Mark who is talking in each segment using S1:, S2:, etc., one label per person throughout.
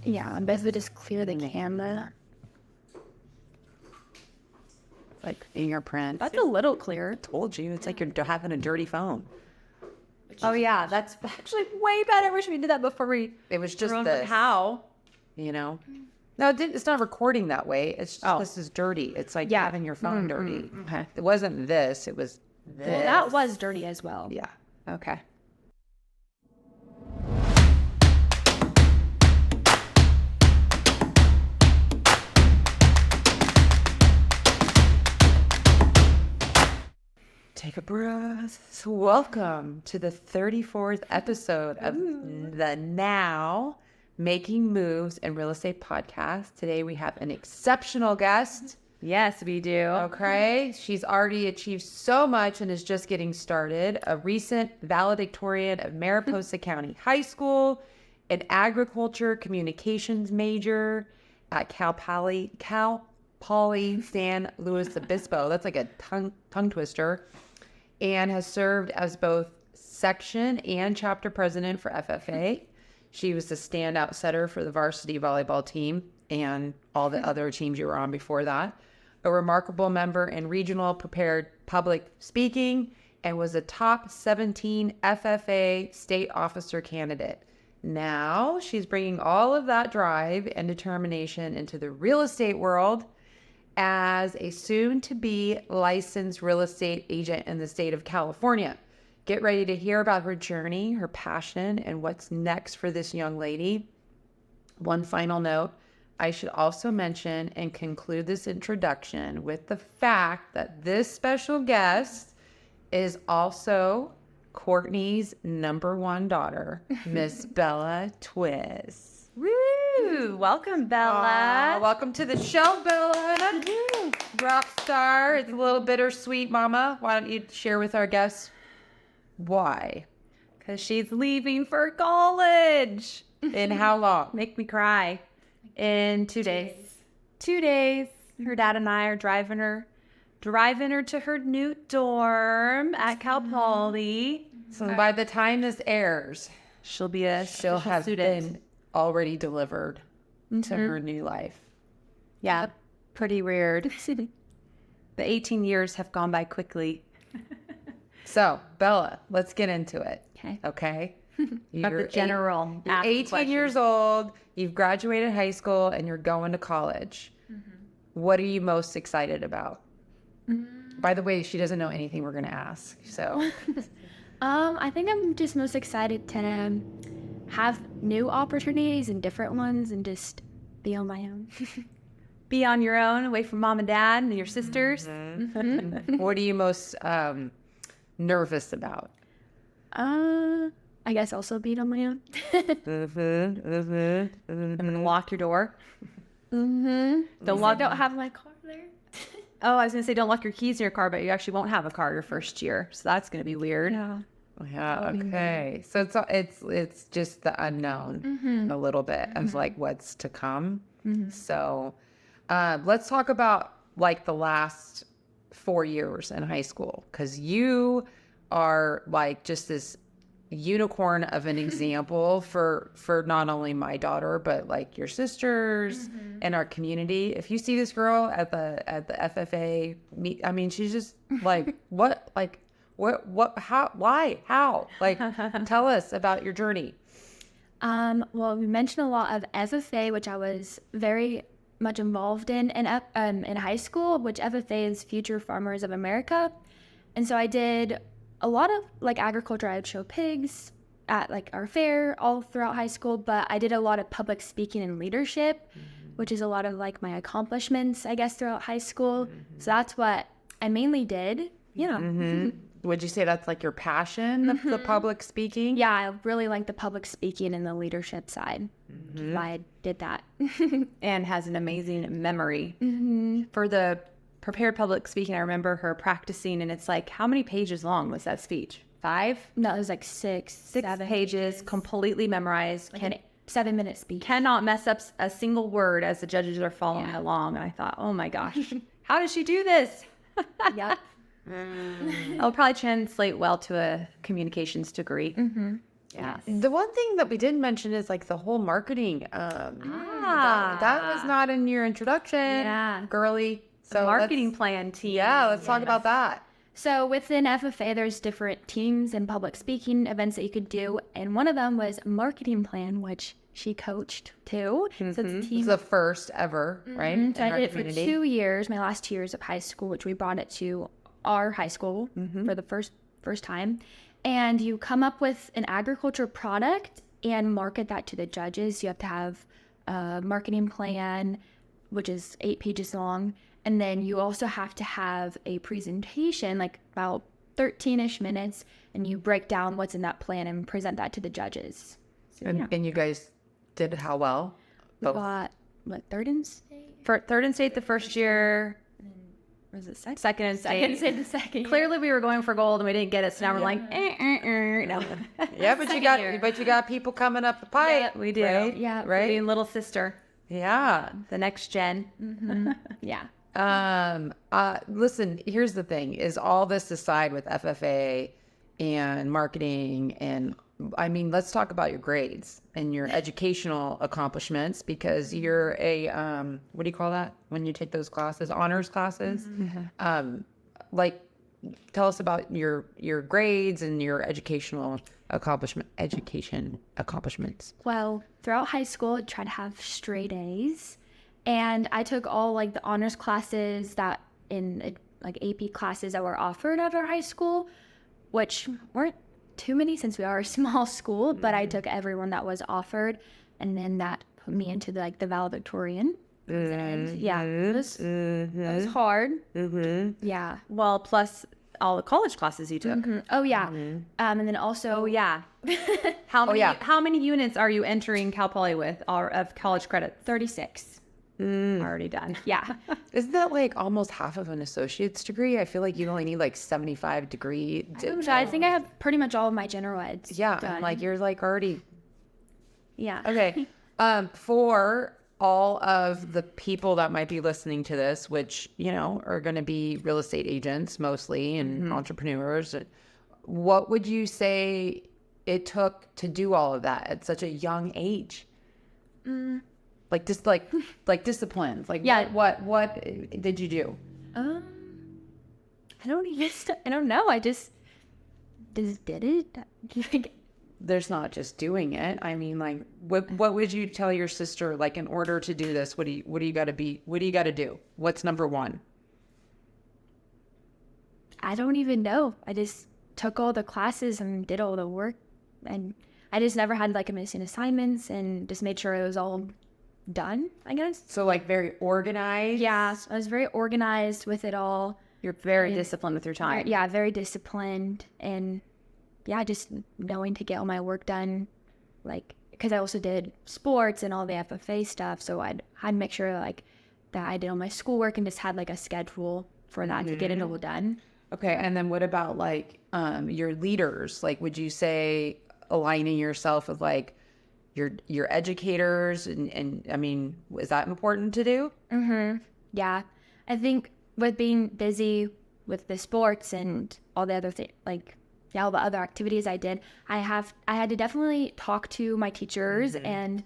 S1: Yeah, basically just clear the camera.
S2: Like fingerprint.
S1: That's a little clearer.
S2: Told you, it's like you're having a dirty phone.
S3: Oh yeah, that's actually way better. I wish we did that before we.
S2: It was just
S3: remember
S2: this.
S3: how.
S2: You know? No, it's not recording that way. It's just this is dirty. It's like having your phone dirty.
S3: Okay.
S2: It wasn't this. It was this.
S1: Well, that was dirty as well.
S2: Yeah.
S3: Okay.
S2: Take a breath. Welcome to the 34th episode of the Now Making Moves in Real Estate podcast. Today we have an exceptional guest.
S3: Yes, we do.
S2: Okay. She's already achieved so much and is just getting started. A recent valedictorian of Mariposa County High School, an agriculture communications major at Cal Poly San Luis Obispo. That's like a tongue twister. And has served as both section and chapter president for FFA. She was the standout setter for the varsity volleyball team and all the other teams you were on before that. A remarkable member in regional prepared public speaking and was a top 17 FFA state officer candidate. Now she's bringing all of that drive and determination into the real estate world as a soon-to-be licensed real estate agent in the state of California. Get ready to hear about her journey, her passion, and what's next for this young lady. One final note, I should also mention and conclude this introduction with the fact that this special guest is also Courtney's number one daughter, Miss Bella Twiss.
S3: Woo! Welcome, Bella.
S2: Welcome to the show, Bella. Rock star. It's a little bittersweet, Mama. Why don't you share with our guests why?
S3: Because she's leaving for college.
S2: In how long?
S3: Make me cry. In 2 days. 2 days. Her dad and I are driving her to her new dorm at Cal Poly.
S2: So by the time this airs,
S3: She'll be a
S2: she'll have
S3: student.
S2: been already delivered to her new life.
S3: Yeah, pretty weird. The 18 years have gone by quickly.
S2: So, Bella, let's get into it.
S1: Okay.
S2: You're
S3: General.
S2: You're 18 years old, you've graduated high school, and you're going to college. What are you most excited about? By the way, she doesn't know anything we're going to ask. So,
S1: I think I'm just most excited to have new opportunities and different ones and just be on my own.
S3: Be on your own, away from mom and dad and your sisters.
S2: what are you most nervous about?
S1: I guess also be on my own.
S3: I'm going to lock your door.
S1: I
S3: Don't
S1: have my car there.
S3: Oh, I was going to say don't lock your keys in your car, but you actually won't have a car your first year. So that's going to be weird.
S2: Yeah. Okay. So it's just the unknown a little bit of like what's to come. So, let's talk about like the last 4 years in high school, because you are like just this unicorn of an example for not only my daughter but like your sisters and our community. If you see this girl at the FFA meet, I mean, she's just like what how why how like tell us about your journey.
S1: Well, we mentioned a lot of FFA, which I was very much involved in high school, which FFA is Future Farmers of America. And so I did a lot of like agriculture. I would show pigs at like our fair all throughout high school, but I did a lot of public speaking and leadership, which is a lot of like my accomplishments, I guess, throughout high school. So that's what I mainly did.
S2: Would you say that's like your passion, the public speaking?
S1: Yeah, I really like the public speaking and the leadership side. So I did that.
S3: And has an amazing memory. For the prepared public speaking, I remember her practicing, and it's like, how many pages long was that speech? 5?
S1: No, it was like 6
S3: 7 pages, completely memorized.
S1: Like an 7-minute speech.
S3: Cannot mess up a single word as the judges are following along. And I thought, oh my gosh, how does she do this?
S1: Yep.
S3: I'll probably translate well to a communications degree. Yes.
S2: The one thing that we didn't mention is like the whole marketing. That was not in your introduction,
S3: Yeah.
S2: girly.
S3: So marketing plan team.
S2: Yeah, let's talk about that.
S1: So within FFA, there's different teams and public speaking events that you could do. And one of them was marketing plan, which she coached too. So it's a team.
S2: It's the first ever, right? in
S1: So I
S2: our
S1: did it for
S2: community.
S1: 2 years, my last 2 years of high school, which we brought it to our high school for the first time. And you come up with an agriculture product and market that to the judges. You have to have a marketing plan, which is 8 pages long. And then you also have to have a presentation, like about 13-ish minutes, and you break down what's in that plan and present that to the judges. So,
S2: And you guys did how well?
S1: we got, what, third and state?
S3: For third and state the first year,
S1: Was it second?
S3: second and
S1: Second
S3: state.
S1: and the second.
S3: Clearly we were going for gold and we didn't get it, so now we're like, no.
S2: Yeah, but you got people coming up the pipe.
S3: Yeah, we do.
S2: Right?
S1: Yeah,
S2: Right?
S3: Being little sister,
S2: Yeah.
S3: the next gen.
S1: Yeah.
S2: Listen, here's the thing, is all this aside with FFA and marketing, and I mean, let's talk about your grades and your educational accomplishments, because you're a, what do you call that when you take those classes? Honors classes? Like, tell us about your grades and your education accomplishments.
S1: Well, throughout high school, I tried to have straight A's. And I took all like the honors classes that in like AP classes that were offered at our high school, which weren't too many since we are a small school, but I took everyone that was offered. And then that put me into the valedictorian. And yeah, it was hard. Yeah.
S3: Well, plus all the college classes you took.
S1: Oh, yeah. And then also,
S3: Oh yeah. How many units are you entering Cal Poly with of college credits?
S1: 36.
S3: Already done.
S1: Yeah.
S2: Isn't that like almost half of an associate's degree? I feel like you only need like 75 degree.
S1: I think I have pretty much all of my general eds.
S2: Yeah,
S1: done.
S2: like you're like already
S1: Yeah.
S2: okay. For all of the people that might be listening to this, which are going to be real estate agents mostly and entrepreneurs, what would you say it took to do all of that at such a young age? Like just like disciplines. Like
S1: Yeah.
S2: what did you do?
S1: I don't know. I just did it.
S2: There's not just doing it. I mean, like, what would you tell your sister? Like, in order to do this, what do you got to be? What do you got to do? What's number one?
S1: I don't even know. I just took all the classes and did all the work, and I just never had like a missing assignments, and just made sure it was all done, I guess.
S2: So, like, very organized.
S1: Yeah, I was very organized with it all.
S3: You're very disciplined with your time.
S1: Yeah, very disciplined, and yeah, just knowing to get all my work done, like, because I also did sports and all the FFA stuff, so I'd make sure like that I did all my schoolwork and just had like a schedule for that to get it all done.
S2: Okay, and then what about like your leaders? Like, would you say aligning yourself with like your educators, and I mean, is that important to do?
S1: Yeah, I think with being busy with the sports and all the other things, like all the other activities I did, I had to definitely talk to my teachers and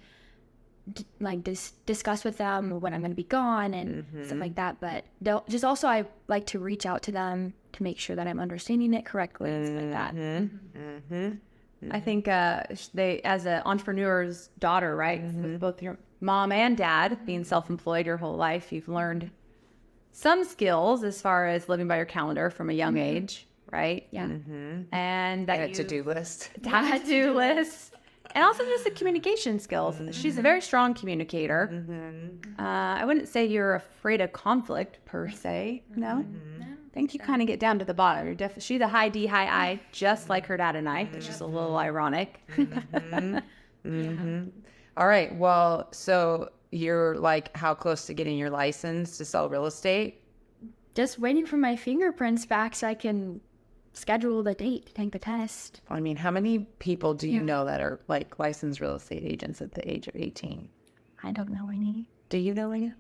S1: discuss with them when I'm going to be gone and stuff like that. But just also I like to reach out to them to make sure that I'm understanding it correctly and stuff like that.
S3: I think they, as an entrepreneur's daughter, right? With both your mom and dad being self-employed your whole life, you've learned some skills as far as living by your calendar from a young age, right?
S1: Yeah.
S3: And that
S2: And a to-do list.
S3: to-do list. And also just the communication skills. She's a very strong communicator. I wouldn't say you're afraid of conflict per se. No? I think you kind of get down to the bottom. You're she's a high D, high I, just like her dad and I, which is a little ironic.
S2: All right. Well, so you're like how close to getting your license to sell real estate?
S1: Just waiting for my fingerprints back so I can schedule the date to take the test.
S2: I mean, how many people do you know that are like licensed real estate agents at the age of 18?
S1: I don't know any.
S2: Do you know any?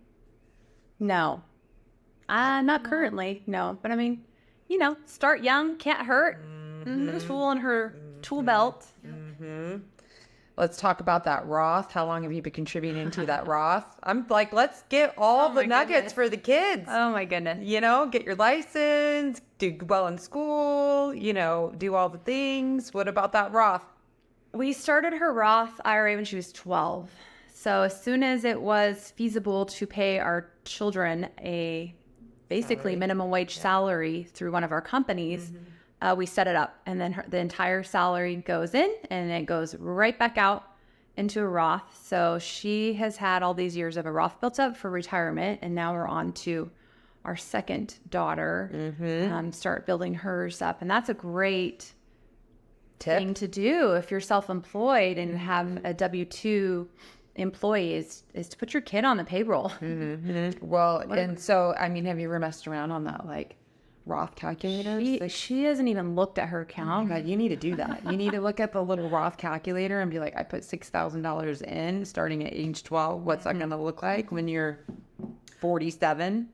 S3: No. Not currently, no. But I mean, start young, can't hurt. Tool in her tool belt.
S2: Let's talk about that Roth. How long have you been contributing to that Roth? I'm like, let's get all the nuggets for the kids.
S3: Oh my goodness.
S2: You know, get your license, do well in school, you know, do all the things. What about that Roth?
S3: We started her Roth IRA when she was 12. So as soon as it was feasible to pay our children a basically minimum wage salary through one of our companies, we set it up. And then the entire salary goes in and it goes right back out into a Roth. So she has had all these years of a Roth built up for retirement. And now we're on to our second daughter, start building hers up. And that's a great thing to do if you're self-employed and have a W-2 employee is to put your kid on the payroll.
S2: Well, and so, I mean, have you ever messed around on that, like, Roth calculator?
S3: She hasn't even looked at her account.
S2: God, you need to do that. You need to look at the little Roth calculator and be like, I put $6,000 in starting at age 12. What's that going to look like when you're 47?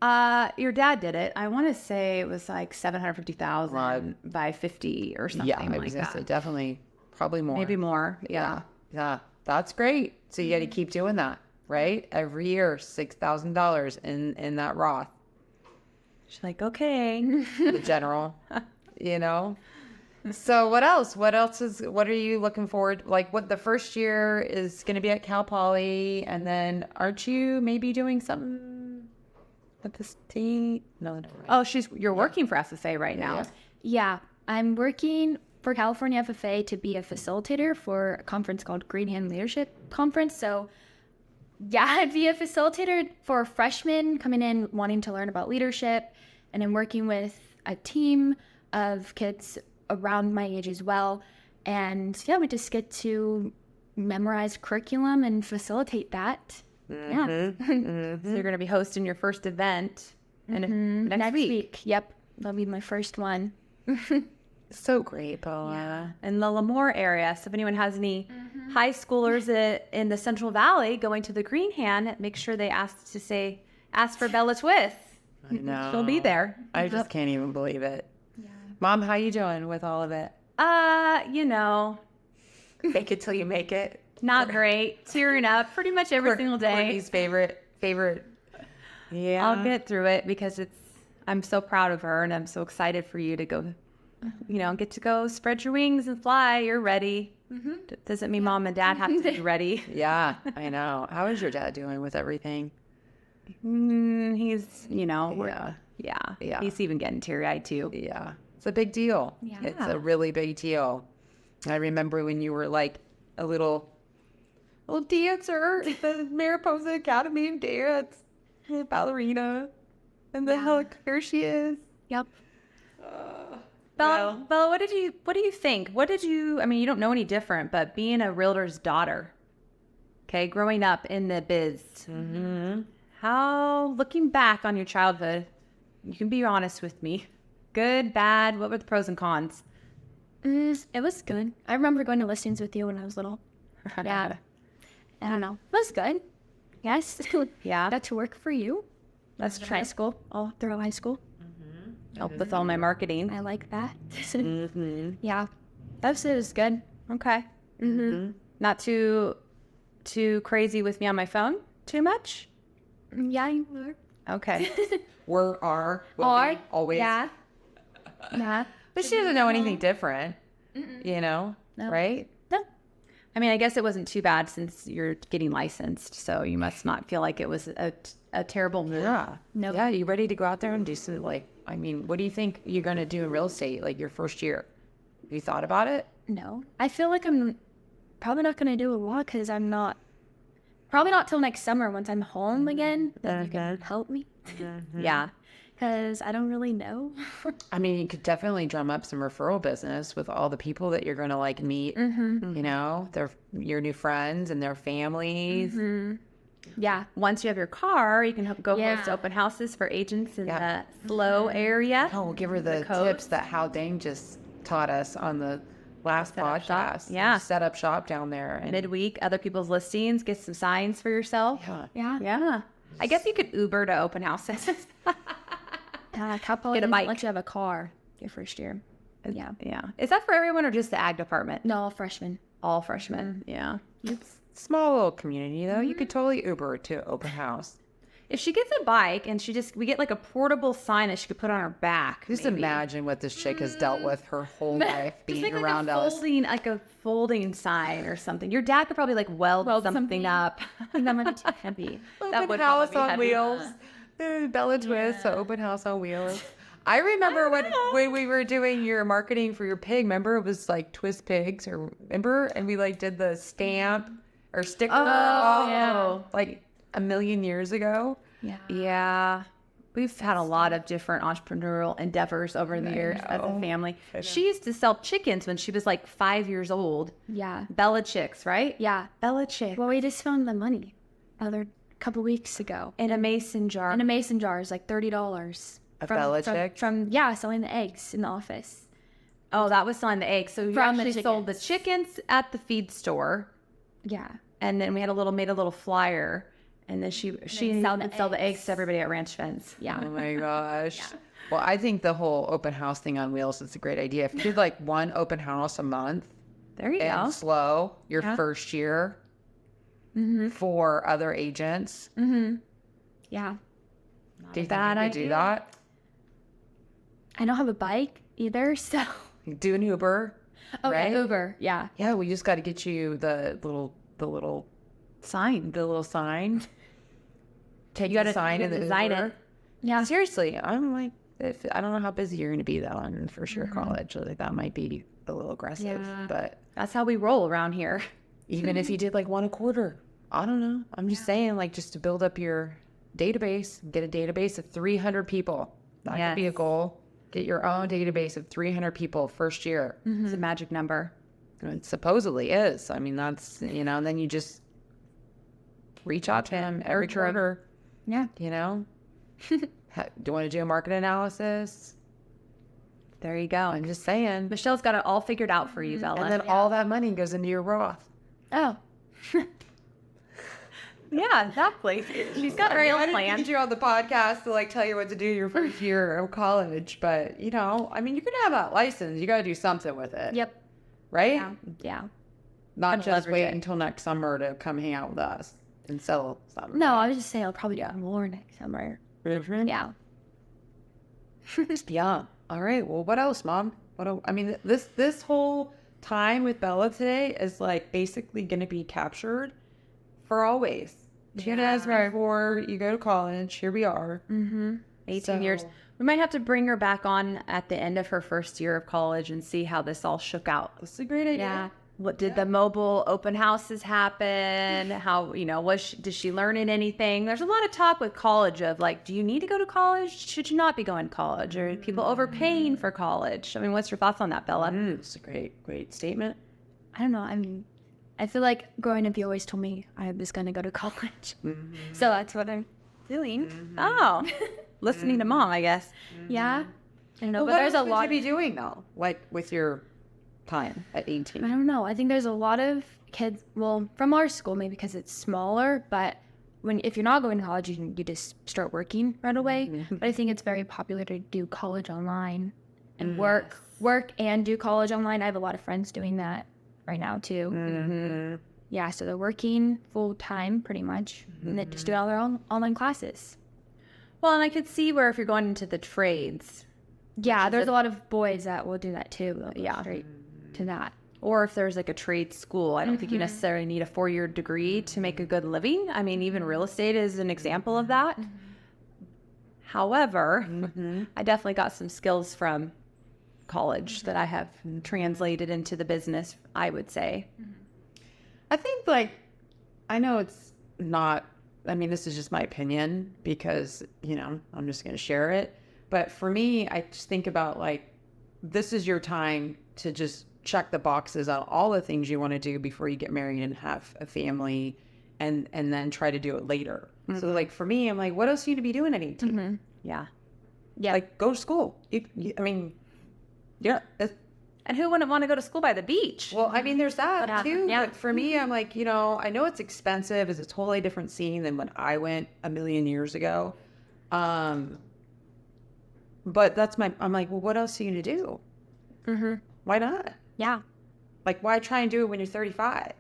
S3: Your dad did it. I want to say it was like 750,000 by 50 or something like that.
S2: Definitely, probably more.
S3: Maybe more. Yeah.
S2: Yeah, that's great. So you got to keep doing that, right? Every year, $6,000 in that Roth.
S3: She's like, okay.
S2: The general, you know. So what else? What are you looking forward? Like, what the first year is going to be at Cal Poly, and then aren't you maybe doing something at the state? No. Right.
S3: Oh, you're working for SFA right now.
S1: Yeah, I'm working for California FFA to be a facilitator for a conference called Green Hand Leadership Conference. So yeah, I'd be a facilitator for freshmen coming in wanting to learn about leadership, and I'm working with a team of kids around my age as well. And yeah, we just get to memorize curriculum and facilitate that. Yeah.
S3: So you're going to be hosting your first event next week.
S1: Yep, that'll be my first one.
S2: So great, Bella.
S3: In the Lemoore area. So if anyone has any high schoolers in the Central Valley going to the Green Hand, make sure they ask for Bella Twiss.
S2: I know.
S3: She'll be there.
S2: I just can't even believe it. Yeah. Mom, how you doing with all of it?
S3: You know.
S2: Fake it till you make it.
S3: Not great. Tearing up pretty much every single day.
S2: Courtney's favorite. Yeah.
S3: I'll get through it because I'm so proud of her and I'm so excited for you to go, get to go spread your wings and fly. You're ready. Doesn't mean mom and dad have to be ready.
S2: Yeah, I know. How is your dad doing with everything?
S3: He's,
S2: Yeah.
S3: He's even getting teary-eyed too.
S2: Yeah. It's a big deal.
S1: Yeah.
S2: It's a really big deal. I remember when you were like a little dancer at the Mariposa Academy of Dance, ballerina, and then here she is.
S1: Yep.
S3: Bella, what do you think? You don't know any different, but being a realtor's daughter, okay, growing up in the biz, how, looking back on your childhood, you can be honest with me, good, bad, what were the pros and cons?
S1: It was good. I remember going to listings with you when I was little. Yeah. I don't know. It was good. Yes.
S3: Yeah.
S1: Got to work for you.
S3: That's true.
S1: High school, all through high school.
S3: Help with all my marketing.
S1: I like that. Yeah. That was good.
S3: Okay. Not too crazy with me on my phone too much?
S1: Yeah, you were.
S3: Okay.
S2: Will be, always.
S1: Yeah. Yeah.
S2: But she doesn't know anything different,
S1: No.
S2: right?
S1: No.
S3: I mean, I guess it wasn't too bad since you're getting licensed, so you must not feel like it was a terrible move.
S2: Yeah.
S1: Nope.
S2: Yeah, you ready to go out there and do some, what do you think you're going to do in real estate, like your first year? Have you thought about it?
S1: No. I feel like I'm probably not going to do a lot because I'm not. Probably not till next summer once I'm home again. Then you can help me.
S3: Yeah.
S1: Because I don't really know.
S2: I mean, you could definitely drum up some referral business with all the people that you're going to meet, they're your new friends and their families.
S1: Yeah.
S3: Once you have your car, you can go host open houses for agents in the SLO area.
S2: Oh, we'll give her the tips that Hal Dang just taught us on the last podcast.
S3: Yeah.
S2: Set up shop down there. And
S3: Midweek, other people's listings, get some signs for yourself.
S1: Yeah.
S3: Yeah. I guess you could Uber to open houses.
S1: Cal Poly
S3: Get a
S1: doesn't
S3: bike.
S1: let you have a car your first year. Yeah.
S3: Yeah. Is that for everyone or just the ag department?
S1: No, all freshmen.
S3: All freshmen. Yeah.
S2: It's a small little community, though. You could totally Uber to open house.
S3: If she gets a bike and we get like a portable sign that she could put on her back.
S2: Just
S3: maybe.
S2: imagine what this chick has dealt with her whole life
S3: Just
S2: being
S3: make like
S2: around
S3: a
S2: us.
S3: folding sign or something. Your dad could probably like weld something up.
S1: That might be too heavy.
S2: Open
S3: would
S2: house
S3: probably
S2: on
S3: be
S2: wheels. Bella Twiss, so open house on wheels. I remember when we were doing your marketing for your pig. Remember, it was like Twist Pigs, or remember? And we like did the stamp or sticker.
S3: yeah.
S2: Like a million years ago.
S1: Yeah.
S3: Yeah. We've had a lot of different entrepreneurial endeavors over the years as a family. She used to sell chickens when she was like 5 years old.
S1: Yeah.
S3: Bella Chicks, right?
S1: Yeah.
S3: Bella Chick.
S1: Well, we just found the money other couple weeks ago.
S3: In a mason jar.
S1: In a mason jar is like $30.
S2: Bella Chick?
S1: From selling the eggs in the office.
S3: Oh, that was selling the eggs. So you
S1: From the
S3: actually sold the chickens at the feed store.
S1: Yeah.
S3: And then we had made a little flyer. And then she would sell the eggs to everybody at Ranch Fence.
S1: Yeah.
S2: Oh my gosh. Well, I think the whole open house thing on wheels is a great idea. If you did like one open house a month
S3: There you
S2: and
S3: go.
S2: slow your first year for other agents,
S1: Yeah.
S2: do you think you could do that?
S1: I don't have a bike either, so.
S2: Do an Uber,
S1: Oh,
S2: right?
S1: Uber. Yeah.
S2: Yeah, we just got to get you the little sign. Take the sign and
S3: design
S2: Uber.
S3: it.
S1: Yeah.
S2: Seriously, I'm like, I don't know how busy you're going to be though on first year of college. Like that might be a little aggressive,
S1: Yeah.
S2: but
S3: That's how we roll around here.
S2: even if you did like one a quarter, I don't know. I'm just saying, like, just to build up your database, get a database of 300 people. That could be a
S3: Yes.
S2: goal. Get your own database of 300 people first year.
S3: It's a magic number.
S2: It supposedly is. I mean, that's, and then you just reach out to him every quarter,
S1: Yeah.
S2: Do you want to do a market analysis?
S3: There you go.
S2: I'm just saying.
S3: Michelle's got it all figured out for you, Bella.
S2: And then all that money goes into your Roth.
S1: Oh.
S3: yeah, exactly. She's got her
S2: I
S3: own
S2: didn't
S3: plan.
S2: need you on the podcast to like tell you what to do your first year of college, but I mean, you're gonna have that license. You got to do something with it.
S1: Yep.
S2: Right?
S1: Yeah. Yeah.
S2: Not
S3: Gotta
S2: just
S3: leverage
S2: wait
S3: it.
S2: until next summer to come hang out with us and sell something.
S1: No, I was just saying I'll probably do more next summer. Yeah.
S2: Yeah. All right. Well, what else, Mom? I mean, this whole time with Bella today is like basically going to be captured for always. 10 years before you go to college, here we are.
S3: 18 years. We might have to bring her back on at the end of her first year of college and see how this all shook out.
S2: That's a great idea.
S1: Yeah.
S3: What did the mobile open houses happen? How, did she learn in anything? There's a lot of talk with college of like, do you need to go to college? Should you not be going to college? Or are people overpaying for college? I mean, what's your thoughts on that, Bella?
S2: It's a great statement.
S1: I don't know. I mean, I feel like growing up, you always told me I was going to go to college. So that's what I'm doing.
S3: Oh, listening to mom, I guess.
S1: Yeah. I don't know.
S2: But
S1: But there's a
S2: what
S1: lot.
S2: would you be doing though? Like with your time at 18?
S1: I don't know. I think there's a lot of kids, well, from our school, maybe because it's smaller, but if you're not going to college, you just start working right away. But I think it's very popular to do college online and work and do college online. I have a lot of friends doing that right now too. Yeah, so they're working full time pretty much, and they just do all their own online classes.
S3: Well, and I could see where if you're going into the trades,
S1: Yeah, there's a lot of boys that will do that too. They'll go straight to that.
S3: or if there's like a trade school, I don't think you necessarily need a 4-year degree to make a good living. I mean, even real estate is an example of that. However, I definitely got some skills from college that I have translated into the business, I would say.
S2: I think, I know it's not, this is just my opinion because, I'm just going to share it. But for me, I just think about, this is your time to just check the boxes on all the things you want to do before you get married and have a family and then try to do it later. So, for me, I'm like, what else are you going to be doing at 18?
S3: Yeah.
S1: Yeah.
S2: Go to school. Yeah.
S3: And who wouldn't want to go to school by the beach?
S2: Well, there's that too.
S1: Yeah.
S2: But for me, I'm like, I know it's expensive. It's a totally different scene than when I went a million years ago. But I'm like, well, what else are you going to do? Why not?
S1: Yeah.
S2: Like, why try and do it when you're 35?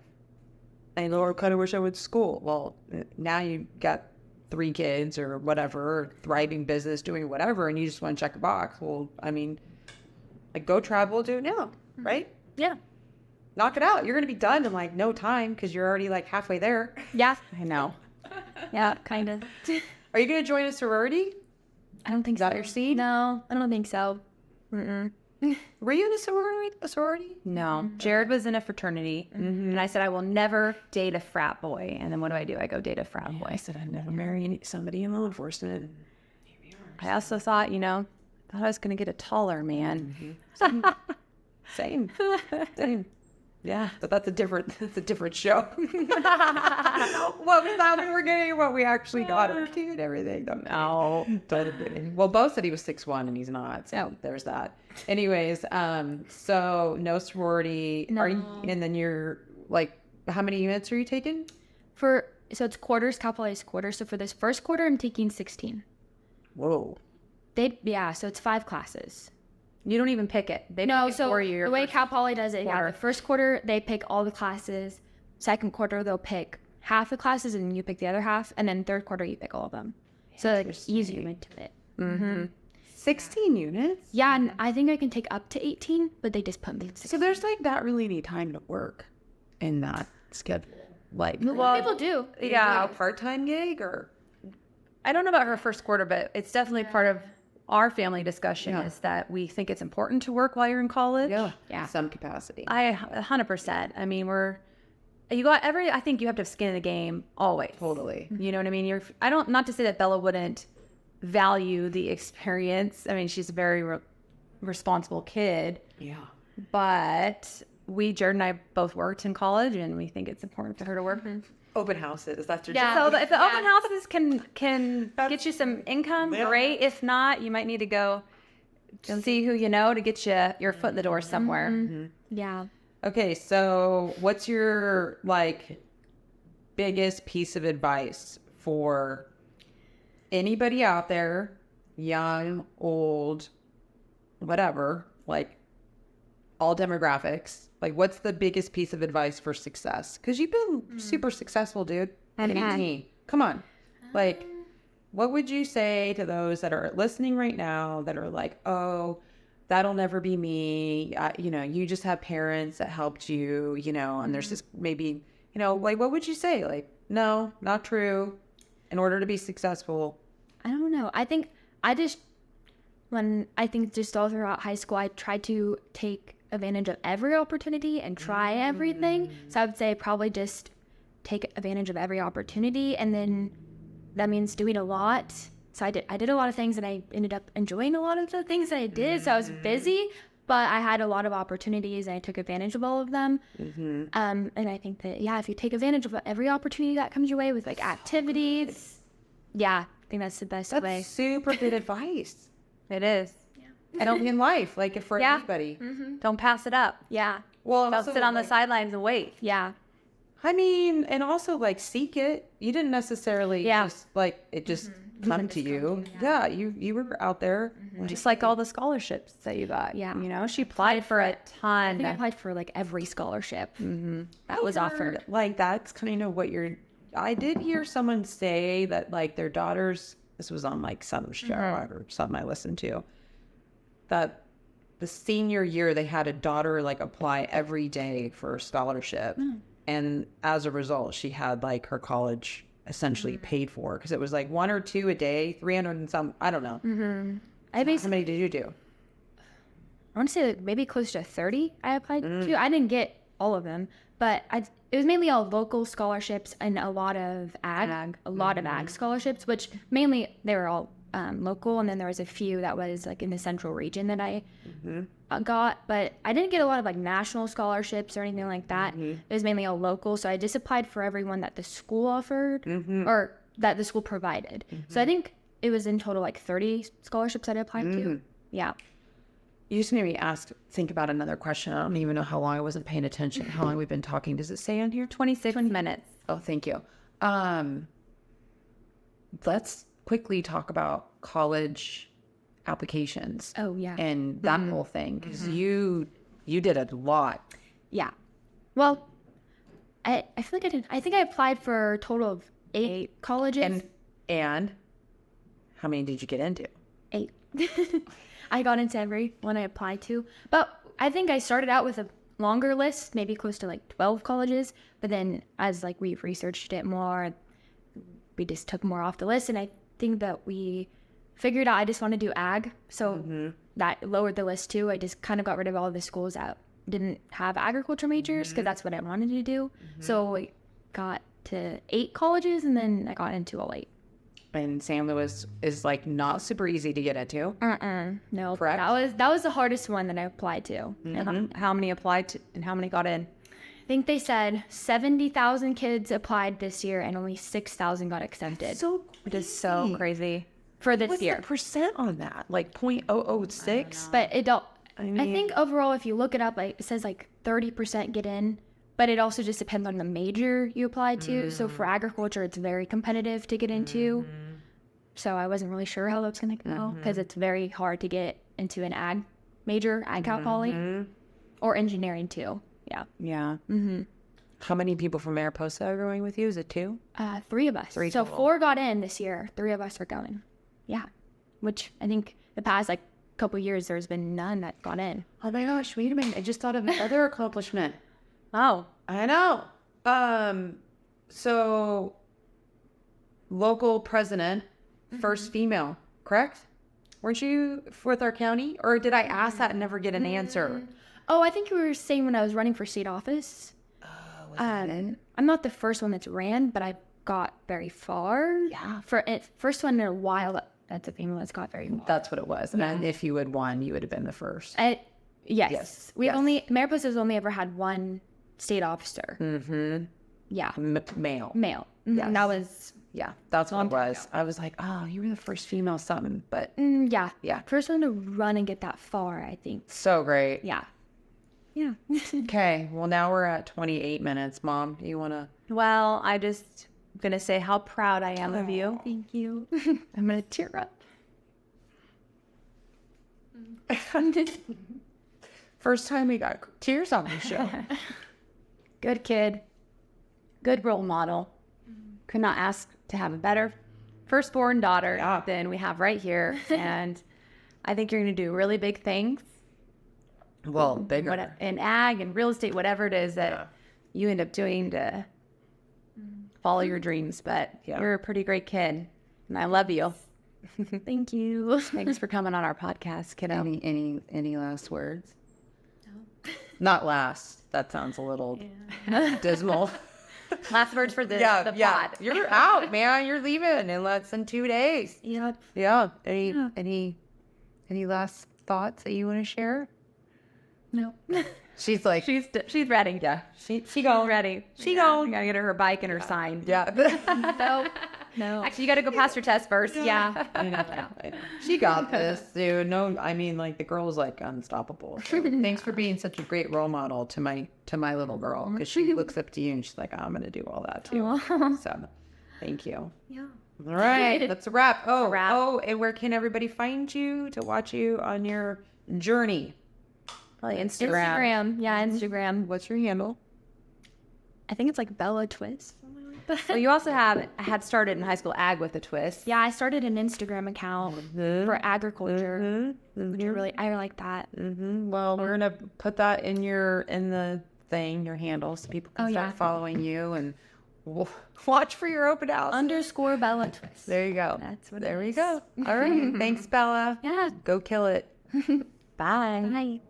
S2: And Lord, kind of wish I went to school. Well, now you got 3 kids or whatever, or thriving business, doing whatever, and you just want to check a box. Well, I mean, like, go travel, do it now, right?
S1: Yeah.
S2: Knock it out. You're going to be done in like no time because you're already like halfway there.
S1: Yeah.
S3: I know.
S1: Yeah, kind of.
S2: Are you going to join a sorority?
S1: I don't think
S2: Is that
S1: so.
S2: your seed?
S1: No, I don't think so.
S2: Were you in a sorority?
S3: No. Jared was in a fraternity, and I said, I will never date a frat boy. And then what do? I go date a frat boy.
S2: I said I'd never marry somebody in law enforcement.
S3: I also thought, thought I was going to get a taller man.
S2: Same. Yeah, but that's a different show. What we thought we were getting, what we actually got, and everything.
S3: No.
S2: Well, Bo said he was 6'1" and he's not, so there's that. Anyways, so no sorority.
S1: No.
S2: Are you, and then you're like, how many units are you taking?
S1: So it's quarters, capitalized quarters. So for this first quarter, I'm taking 16.
S2: Whoa.
S1: So it's 5 classes.
S3: You don't even pick it. They
S1: No,
S3: pick it
S1: so
S3: for you.
S1: the way Cal Poly does it,
S3: quarter.
S1: the first quarter, they pick all the classes. Second quarter, they'll pick half the classes and you pick the other half. And then third quarter, you pick all of them. So like ease you into it.
S2: 16 units?
S1: Yeah, and I think I can take up to 18, but they just put me at 16.
S2: So there's like not really any time to work in that schedule. Like,
S1: Well, people do.
S3: Yeah.
S2: a part-time gig or?
S3: I don't know about her first quarter, but it's definitely part of our family discussion is that we think it's important to work while you're in college.
S1: Yeah.
S2: Some capacity.
S3: 100%. I mean, I think you have to have skin in the game always.
S2: Totally.
S3: You know what I mean? Not to say that Bella wouldn't value the experience. I mean, she's a very responsible kid,
S2: Yeah.
S3: but Jared and I both worked in college and we think it's important for her to work.
S2: Open houses. That's your
S1: Yeah.
S2: job.
S3: So if the open houses can get you some income, great. If not, you might need to go see who you know to get your foot in the door somewhere.
S1: Yeah.
S2: Okay, so what's your like biggest piece of advice for anybody out there, young, old, whatever, like all demographics? Like, what's the biggest piece of advice for success? Because you've been super successful, dude. At 18. Come on. Like, what would you say to those that are listening right now that are like, oh, that'll never be me. You just have parents that helped you, and there's just maybe, like, what would you say? Like, no, not true. In order to be successful.
S1: I don't know. I think just all throughout high school, I tried to take advantage of every opportunity and try everything. So I would say probably just take advantage of every opportunity, and then that means doing a lot. So I did a lot of things and I ended up enjoying a lot of the things that I did. So I was busy, but I had a lot of opportunities and I took advantage of all of them. And I think that, if you take advantage of every opportunity that comes your way with like activities, I think that's the best way.
S2: That's super good advice.
S3: It is.
S2: I don't mean life, like for anybody.
S3: Don't pass it up.
S1: Yeah.
S2: Well,
S3: Don't sit on the sidelines and wait.
S1: Yeah.
S2: I mean, and also like seek it. You didn't necessarily just like it just come to you. Yeah, you were out there.
S3: Just like all the scholarships that you got.
S1: Yeah.
S3: She applied for a
S1: I
S3: ton.
S1: think I applied for like every scholarship that was offered.
S2: Like that's kind of what I did hear someone say that like their daughters, this was on like some show or something I listened to, that the senior year they had a daughter like apply every day for a scholarship. And as a result, she had like her college essentially paid for because it was like 1 or 2 a day, 300 and some, I don't know. How many did you do?
S1: I want to say like maybe close to 30 I applied to. I didn't get all of them, but it was mainly all local scholarships and a lot of ag scholarships, which mainly they were all local. And then there was a few that was like in the central region that I got, but I didn't get a lot of like national scholarships or anything like that. It was mainly all local. So I just applied for everyone that the school offered or that the school provided. So I think it was in total like 30 scholarships that I applied to. Yeah.
S2: You just made me think about another question. I don't even know how long I wasn't paying attention. How long we've been talking. Does it say on here?
S3: 26 minutes.
S2: Oh, thank you. Let's quickly talk about college applications
S1: Oh, yeah.
S2: and that whole thing, because you did a lot.
S1: Yeah. Well, I feel like I think I applied for a total of 8 colleges.
S2: And how many did you get into?
S1: 8. I got into every one I applied to. But I think I started out with a longer list, maybe close to like 12 colleges. But then as like we researched it more, we just took more off the list. And I think that we figured out I just want to do ag. So that lowered the list too. I just kind of got rid of all the schools that didn't have agriculture majors because that's what I wanted to do. So I got to 8 colleges and then I got into all 8.
S2: And San Luis is like not super easy to get into.
S1: No,
S2: Correct?
S1: that was the hardest one that I applied to.
S3: And how many applied to, and how many got in?
S1: I think they said 70,000 kids applied this year and only 6,000 got accepted
S2: So
S3: Which is so crazy.
S1: for this
S2: what's
S1: year.
S2: the percent on that? Like 0.006?
S1: But it don't. I think overall, if you look it up, like it says like 30% get in, but it also just depends on the major you apply to. So for agriculture, it's very competitive to get into. So I wasn't really sure how that's gonna go because it's very hard to get into an ag major, ag cal poly, or engineering too. Yeah,
S3: Yeah.
S2: How many people from Mariposa are going with you? Is it 2?
S1: 3 of us.
S2: 3
S1: so
S2: total.
S1: 4 got in this year. 3 of us are going. Yeah, which I think the past like couple years there's been none that got in.
S2: Oh my gosh, wait a minute. I just thought of another accomplishment.
S3: Oh,
S2: I know. So local president, first female, correct? Weren't you with our county? Or did I ask that and never get an answer?
S1: Oh, I think you were saying when I was running for state office. I'm not the first one that's ran, but I got very far.
S2: Yeah.
S1: For it, first one in a while. That's a female that's got very far.
S2: That's what it was. And if you had won, you would have been the first.
S1: Yes.
S2: Yes.
S1: We've
S2: Yes.
S1: Mariposa's only ever had one state officer. Yeah.
S2: Male.
S1: Male.
S2: Yes.
S1: And that was,
S2: Yeah, that's what it
S1: Long time
S2: was. I was like, oh, you were the first female something, but
S1: yeah.
S2: Yeah.
S1: First one to run and get that far, I think.
S2: so great.
S1: Yeah. Yeah.
S2: Okay, well, now we're at 28 minutes. Mom, do you want to?
S3: well, I just gonna say how proud I am of you.
S1: Thank you.
S3: I'm gonna tear up.
S2: First time we got tears on the show.
S3: Good kid. Good role model. Could not ask to have a better firstborn daughter
S2: Yeah.
S3: than we have right here. And I think you're gonna do really big things.
S2: Well, bigger.
S3: In ag and real estate, whatever it is that you end up doing to follow your dreams. But
S2: Yeah.
S3: you're a pretty great kid, and I love you.
S1: Thank you.
S3: Thanks for coming on our podcast, kiddo.
S2: Any last words? No. Not last. That sounds a little dismal.
S3: Last words for the pod.
S2: You're out, man. You're leaving in less than 2 days.
S1: Yeah.
S2: Yeah. Any last thoughts that you want to share?
S1: No.
S2: She's like,
S3: She's ready.
S2: yeah. She
S3: Ready.
S2: She gone.
S3: Gotta get her bike and her sign.
S2: Yeah.
S1: No.
S3: Actually, you gotta go pass your test first.
S1: Yeah.
S2: I know. She got this, dude. No, I mean, like the girl's like unstoppable. So thanks for being such a great role model to my little girl, because she looks up to you and she's like, I'm gonna do all that too. So, thank you.
S1: Yeah.
S2: All right, that's a wrap.
S3: wrap.
S2: Oh, and where can everybody find you to watch you on your journey?
S3: Probably Instagram.
S1: Instagram. Yeah, Instagram.
S2: What's your handle?
S1: I think it's like Bella Twiss.
S3: Well, you also had started in high school ag with a twist.
S1: Yeah, I started an Instagram account for agriculture. Which I like that.
S2: Well, we're gonna put that in the thing, your handle, so people can start following you and watch for your open house.
S1: _ Bella Twiss.
S2: There you go.
S1: That's what
S2: There
S1: it
S2: we
S1: is.
S2: go. All right. Thanks, Bella.
S1: Yeah.
S2: Go kill it.
S3: Bye.
S1: Bye.